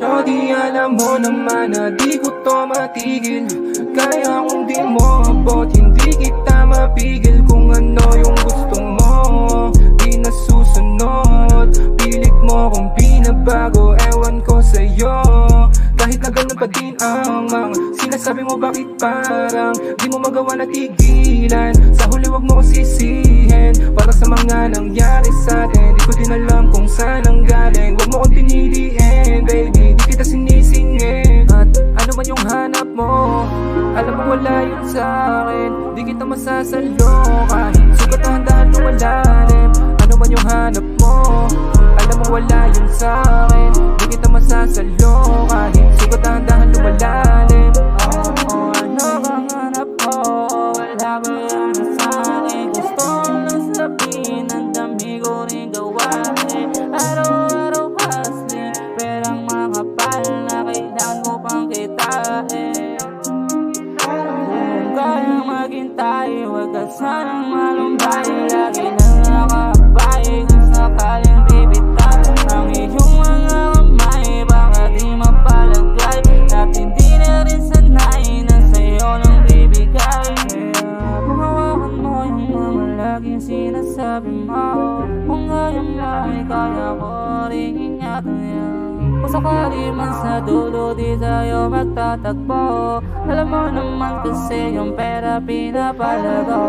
Shawty, alam mo naman na di ko to matigil. Kaya kung di mo abot, hindi kita mapigil. Kung ano yung gusto mo, di nasusunod. Pilit mo kung binabago, ewan ko sa'yo. Kahit na ganun pa din ang mga sinasabi mo, bakit parang di mo magawa na tigilan. Sa huli wag mo ko sisihin para sa mga nangyari sa'tin. Di ko din alam kung saan ang galing. Wag mo kong piniliin, baby, di kita sinisingin. At ano man yung hanap mo, alam mo wala yun sa'kin. Di kita masasalo kahit sugat na handaan lumalalim. Ano man yung hanap mo, alam mo wala yun sa'kin. Di kita masasalo kahit sugat na handaan lumalalim. Ano bang hanap mo? Wala ba yan sa'kin? Gusto ko lang sabihin, ang dami ko rin gawain. Araw-araw hustling, perang makapal na kailangan mo pang kitain. Kung kaya maghintay, huwag ka sanang malumbay. Lagi na nakabay kung sakaling bibitaw ang iyong mga kamay, baka di mapalagay at hindi na rin sanay na sa'yo nang bibigay. Panghawakan mo yung mga laging sinasabi mo. Kung kaya mo ay kaya ko rin ingatan yan. Kung sakali man sa dulo di tayo magtatagpo, alam mo naman kasi yung pera pinapalago.